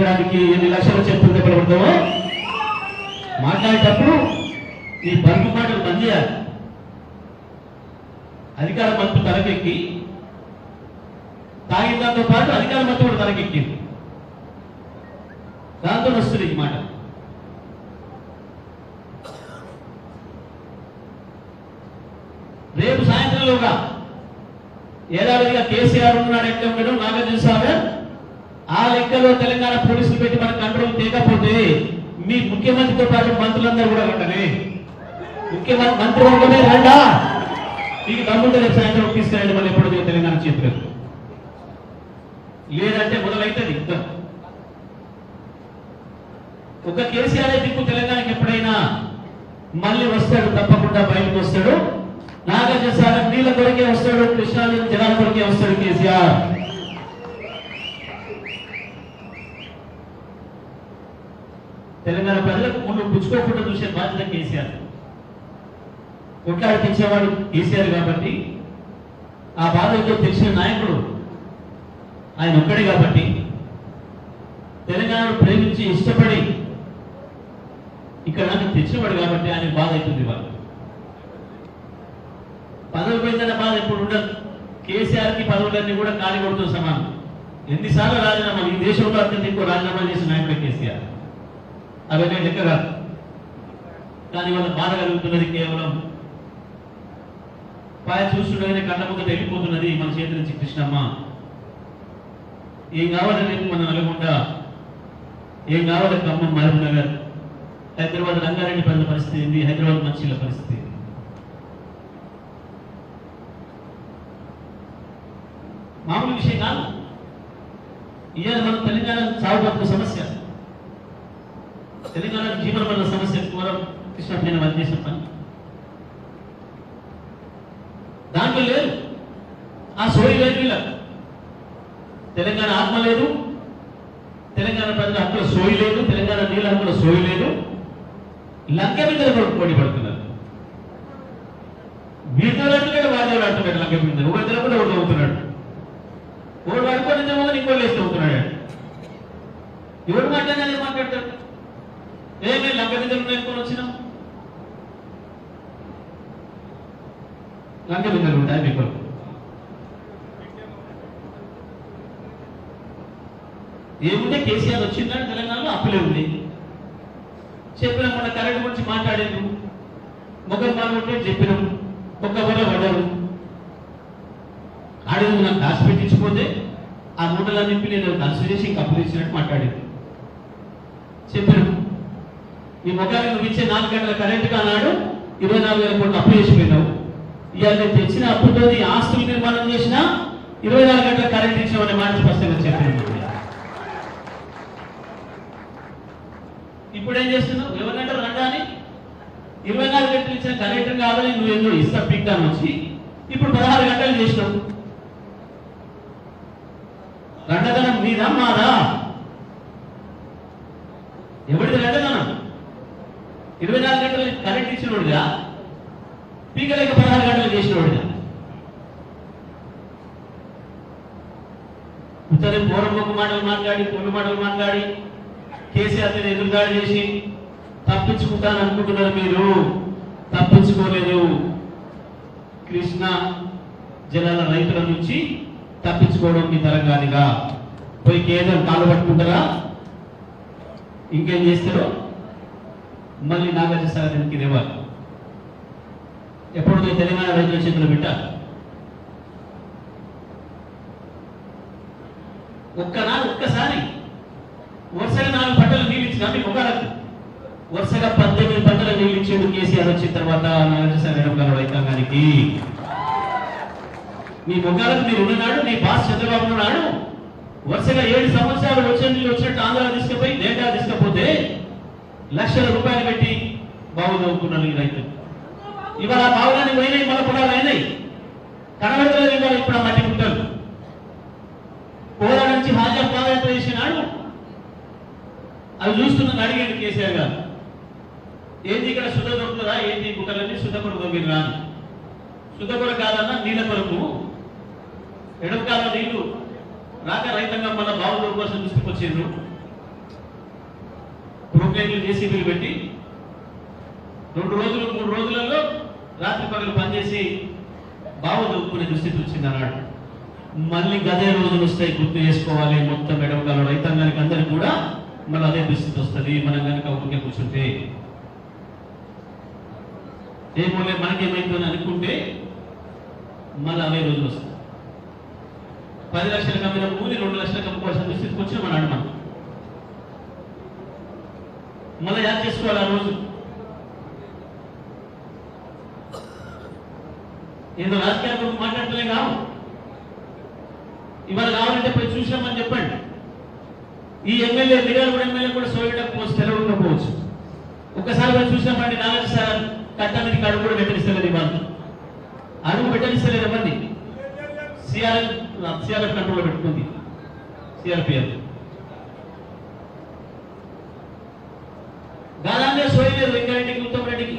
కొట్టడానికి ఎన్ని లక్షలు చెప్పులు దెబ్బలుంటామో మాట్లాడేటప్పుడు ఈ బరువు మాటలు బంద్ చేయాలి. అధికార మంత్రులు తలకెక్కి తాగిన దాంతో పాటు అధికార మంత్రి కూడా తలకెక్కింది. దాంతో వస్తుంది ఈ మాట. రేపు సాయంత్రంలోగా ఏడాదిగా కేసీఆర్ ఉన్నాడు ఎక్కడ ఉండడం నాగార్జున సాగర్ ఆ లెక్కలో తెలంగాణ పోలీసులు పెట్టి మన కంట్రోల్ చేయకపోతే మీ ముఖ్యమంత్రితో పాటు మంత్రులందరూ కూడా వెంటనే ముఖ్యమంత్రి మంత్రివర్గమే రండా మీకు దమ్ముంటే రేపు సాయంత్రం తీసుకురండి. మళ్ళీ ఎప్పుడు తెలంగాణ చేతులు లేదంటే మొదలైతుంది యుద్ధం. ఒక కేసీఆర్ దిక్కు తెలంగాణకి ఎప్పుడైనా మళ్ళీ వస్తాడు, తప్పకుండా బయటకు వస్తాడు. నాగార్జున సాగర్ నీళ్ళ కొరకే వస్తాడు, కృష్ణా జలాల కొరకే వస్తాడు కేసీఆర్. తెలంగాణ ప్రజలకు ముందు పుచ్చుకోకుండా చూసే బాధ్యత కేసీఆర్. కొట్లాడి తెచ్చేవాడు కేసీఆర్ కాబట్టి ఆ బాధతో తెచ్చిన నాయకుడు ఆయన ఒక్కడే కాబట్టి తెలంగాణను ప్రేమించి ఇష్టపడి ఇక్కడ తెచ్చినవాడు కాబట్టి ఆయన బాధ అవుతుంది. వాళ్ళు పదవి పోయిందన్న బాధ ఎప్పుడు ఉండదు. కేసీఆర్కి పదవులన్నీ కూడా ఖాళీ కొడుతూ సమానం. ఎన్నిసార్లు రాజీనామాలు ఈ దేశంలో అత్యంత ఎక్కువ రాజీనామాలు చేసిన నాయకుడు కేసీఆర్. అవన్నీ లెక్క కాదు. కానీ వాళ్ళ బాధ కలుగుతున్నది కేవలం పాయ చూస్తుండగానే కళ్ళ ముందు వెళ్ళిపోతున్నది మన చేతి నుంచి కృష్ణమ్మ. ఏం కావాలి రేపు మన నల్గొండ, ఏం కావాలి ఖమ్మం, మహబూబ్ నగర్, హైదరాబాద్ రంగారెడ్డి ప్రజల పరిస్థితి ఏంది, హైదరాబాద్ మంచిల పరిస్థితి ఏంది? మామూలు విషయం కాదు. ఇవాళ మన తెలంగాణ సాగు బతుకు సమస్య, తెలంగాణ జీవన వల్ల సమస్య కేవలం కృష్ణ వాళ్ళు చేసిన పని. దాంట్లో లేదు, ఆ సోయి లేదు. వీళ్ళ తెలంగాణ ఆత్మ లేదు, తెలంగాణ ప్రజల హక్కుల సోయి లేదు, తెలంగాణ నీళ్ళ హక్కుల సోయి లేదు. లంక మీద పోటీ పడుతున్నారు. వీటితో అంటున్నాడు, వాడితో అంటున్నాడు. లంక మీద ఒకటి తెలకుండా ఒకటి అవుతున్నాడు. ఒకటి పడుకోవడం ఇంకోటి వేస్తూ అవుతున్నాడు. ఎవరు మాట్లాడాలి మాట్లాడతాడు. ఏమే లంక మీద నేర్చుకొని వచ్చినాం, లంక మీద ఉంటాయి మీకు. ఏముంటే కేసీఆర్ వచ్చిందని తెలంగాణలో అప్పులే ఉంది. చెప్పిన మన కరెంట్ గురించి మాట్లాడారు, మొగలు పాల్గొంటే చెప్పినాం, ఒక్క వల్ల పడ్డారు. ఆడేది నాకు దాచి పెట్టించిపోతే ఆ మూటలన్నీ నేను కన్సిడర్ చేసి ఇంకా అప్పు తెచ్చినట్టు మాట్లాడేది. చెప్పినాం ఈ మొగాన్ని నువ్వు ఇచ్చే 4 గంటల కరెంట్ కానాడు 24,000 కోట్లు అప్పు చేసిపోయినావు. ఇవాళ నేను తెచ్చిన అప్పుతో ఆస్తులు నిర్మాణం చేసినా 24 గంటల కరెంట్ ఇచ్చినామనే మాట స్పష్టంగా చెప్పాను. ఇప్పుడు ఏం చేస్తున్నావు? ఎవరినంటే రండా అని 24 గంటలు ఇచ్చిన కరెంట్ కావాలని నువ్వేందో ఇస్తా పిక్తాను వచ్చి ఇప్పుడు 16 గంటలు చేసినావు. రండదనం మీదా మాదా? ఎవరిది రండదనం? 24 గంటలు కరెంట్ ఇచ్చినోడుగా, పీకలేక 16 గంటలు చేసినోడుగా. ఉత్తరే పూర్వముఖ మాటలు మాట్లాడి, పొల్లు మాటలు మాట్లాడి కేసీఆర్ మీద ఎదురుదాడి చేసి తప్పించుకుంటాను అనుకుంటున్నారు. మీరు తప్పించుకోలేదు. కృష్ణా జలాల రైతుల నుంచి తప్పించుకోవడం మీ తరంగానిగా. పోయి కేంద్రం కాలు పట్టుకుంటారా, ఇంకేం చేస్తారో మళ్ళీ నాగార్జున సాగర్కి రేవాలి. ఎప్పుడు తెలంగాణ రైతుల చేతులు పెట్టాలి. ఒక్కసారి వరుసగా 4 పంటలు నీళ్ళు ఇచ్చిన మీ మొగాలకు వరుసగా 18 పంటలు నీళ్ళు ఇచ్చేందు కేసీఆర్ వచ్చిన తర్వాత నాగార్జున సాగర్ రైతాంగానికి. మీ మొగాలకు మీరు ఉన్ననాడు, నీ బాస్ చంద్రబాబు ఉన్నాడు. వరుసగా 7 సంవత్సరాలు వచ్చే నీళ్ళు వచ్చినట్టు ఆంధ్ర తీసుకుపోయి డేటా తీసుకపోతే లక్షల రూపాయలు పెట్టి బావు చదువుకున్నారు ఈ రైతులు. ఇవాళ బావులని పోయినాయి, మన పొలాలు అయినాయి, కనబడతలేదు. ఇవాళ ఇప్పుడు ఆ మట్టి ఉంటారు. పోలా నుంచి హాజా పాదయాత్ర చేసినాడు. అది చూస్తున్నది అడిగాడు కేసీఆర్ గారు, ఏంది ఇక్కడ శుద్ధ దొరుకుతుందా, ఏంది గుట్టలన్నీ శుద్ధ కొరకు దొరికిరా అని. శుద్ధ కొరకు కాదన్నా నీళ్ళ కొరకు. ఎడమకాల నీళ్లు రాక రైతాంగం మన బావుల కోసం దృష్టికి వచ్చిండ్రు. ప్రొక్లైన్లు జేసీబీలు పెట్టి 2 రోజులు 3 రోజులలో రాత్రి పగలు పనిచేసి బావు దొక్కునే దుస్థితి వచ్చింది అన్నాడు. మళ్ళీ గదే రోజులు వస్తాయి, గుర్తు చేసుకోవాలి. మొత్తం ఎడవకాలం రైతాంగానికి అందరికి కూడా మళ్ళీ అదే దుస్థితి వస్తుంది. మనం కనుక ఊరికే కూర్చుంటే ఏమోలే మనకేమైందని అనుకుంటే మళ్ళీ అవే రోజులు వస్తాయి. 10 లక్షలకు అమ్మిన భూమి 2 లక్షలకు అమ్ముకోవాల్సిన దుస్థితికి వచ్చిన మన అడమ మళ్ళీ యాడ్ చేసుకోవాలి. ఆ రోజు ఏదో రాజకీయాల గురించి మాట్లాడతలే కావు. ఇవాళ కావాలంటే పోయి చూసామని చెప్పండి. ఈ ఎమ్మెల్యే దిగాలగూడ ఎమ్మెల్యే కూడా సోయకపోవచ్చు, తెలవకపోవచ్చు. ఒక్కసారి పోయి చూసామండి. నాలుగు సార్ కట్ట మీదకి అడుగు కూడా పెట్టనిస్తలేదు. ఇవాళ అడుగు పెట్టనిస్తలేదు ఎవరిని. సిఆర్ఎఫ్ కంట్రోల్లో పెట్టుకుంది. సిఆర్పిఎఫ్ గాలాంగే సోయలేదు. వెంకరెడ్డికి, ఉత్తమ్ రెడ్డికి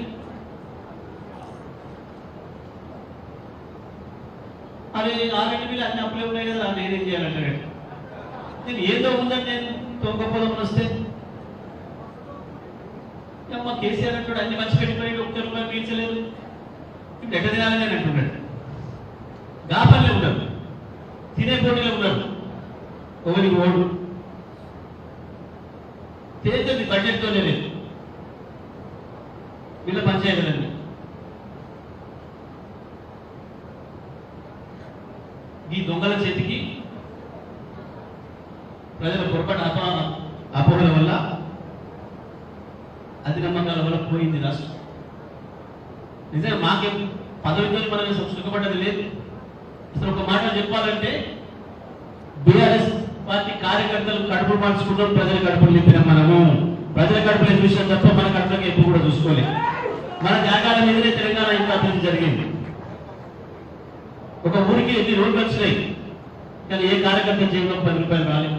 అవి 6 వేలు అన్ని అప్పులే ఉన్నాయి కదా, నేనేం చేయాలంటాడు. నేను ఏదో ఉందని నేను తోకపోదామని వస్తే అమ్మ కేసీఆర్ అంటాడు అన్ని మంచి పెట్టిపోయి 1 రూపాయలు పీల్చలేదు. ఇప్పుడు ఎట్ట తినాలని నేను అంటున్నాడు. గాపల్లే ఉన్నారు, తినే పోటీలో ఉన్నారు. ఒకరికి ఓడు తేజది బడ్జెట్తోనే లేదు. వీళ్ళ పంచాయతీలన్నీ ఈ దొంగల చేతికి ప్రజల పొరపాటు అపోహల వల్ల, అతి నమ్మకాల వల్ల పోయింది రాష్ట్రం. నిజంగా మాకేం పదవితో మనం సుఖపడ్డది లేదు. అసలు ఒక మాట చెప్పాలంటే బీఆర్ఎస్ పార్టీ కార్యకర్తలు కడుపు మార్చుకుంటాం, ప్రజల కడుపులు నింపినాం. మనము ప్రజల కడుపులే చూసాం తప్ప మన కడుపులకి ఎప్పుడు కూడా చూసుకోలేదు. మన జాగాల మీదనే తెలంగాణ ఇంకా అభివృద్ధి జరిగింది. ఒక ఊరికి ఎన్ని రోడ్లు వచ్చినాయి, కానీ ఏ కార్యకర్త జీవితం 10 రూపాయలు రాలేదు.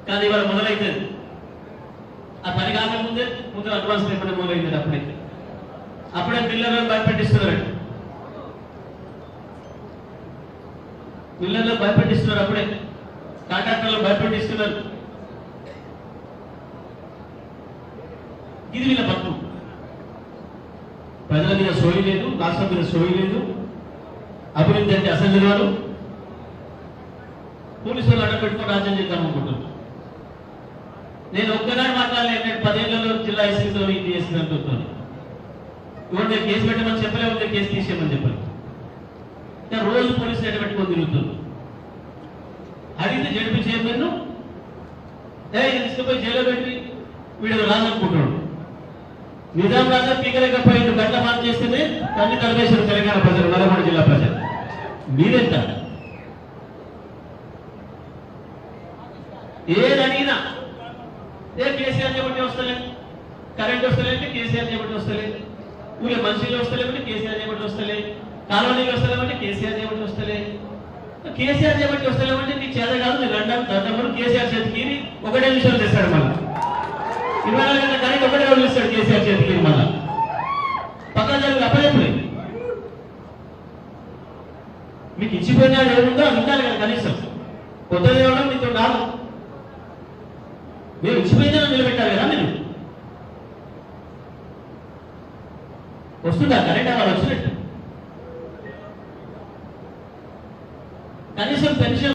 కానీ ఇవాళ మొదలైతుంది. ఆ పని కాకముందే ముందు అడ్వాన్స్ పేమెంట్ మొదలైంది. అప్పుడే పిల్లలను భయపెట్టిస్తున్నారండి. పిల్లల్లో భయపెట్టిస్తున్నారు. అప్పుడే కాంట్రాక్టర్లు భయపెట్టిస్తున్నారు. ఇది వీళ్ళ బతుకు. ప్రజల మీద సోయి లేదు, రాష్ట్రం మీద సోయి లేదు. అభివృద్ధి అంటే అసెంబ్లీ వారు పోలీసులు అడ్డపెట్టుకుని రాజ్యం చేద్దాం అనుకుంటున్నారు. నేను ఒక్కనాడు మాట్లాడలేదు. 10 ఏళ్లలో జిల్లా ఎస్పీతో ఇది చేసింది అనుకుంటున్నాను. ఇవాళ నేను కేసు పెట్టమని చెప్పలే, ఉంటే కేసు తీసేయమని చెప్పాను. రోజు పోలీసులు ఎడబెట్టుకొని తిరుగుతున్నారు. అడిగితే జడ్పీ చైర్మన్ తీసుకుపోయి జైల్లో పెట్టి వీడు రాజనుకుంటున్నాడు. నిజాం రాజా పీకలేకపోయింది. గంట మాట చేస్తేనే అన్ని కలిపేశారు తెలంగాణ ప్రజలు, నల్గొండ జిల్లా ప్రజలు. మీరెంత ఏదడిగినా కేసీఆర్ చేపట్టి వస్తలేదు. కరెంట్ వస్తలేదంటే కేసీఆర్ చేపట్టి వస్తలేదు. ఊళ్ళో మనుషులు వస్తలేమంటే కేసీఆర్ చేపట్టి వస్తలేదు. కాలనీలు వస్తలేమంటే కేసీఆర్ చేపట్టి వస్తలేదు. కేసీఆర్ చేపట్టి వస్తలేమంటే నీకు చేత కాదు, నీ దండం కేసీఆర్ చేతికి 1 నిమిషాలు చేస్తాడు. మళ్ళీ 24 గంటల కరెంట్ 1 రోజులు ఇస్తాడు కేసీఆర్ చేతికి. మళ్ళా పక్కన జరుగుతుంది. అప్పచెప్పుడే మీకు ఇచ్చిపోయినా ఏముందో వినాలి కదా. కనీసం కొత్తది ఇవ్వడం నీతో కాదు. మీరు ఇచ్చిపోయినా నిలబెట్టాలి కదా. మీరు వస్తుందా కరెంట్? అలా వచ్చినట్టు కనీసం పెన్షన్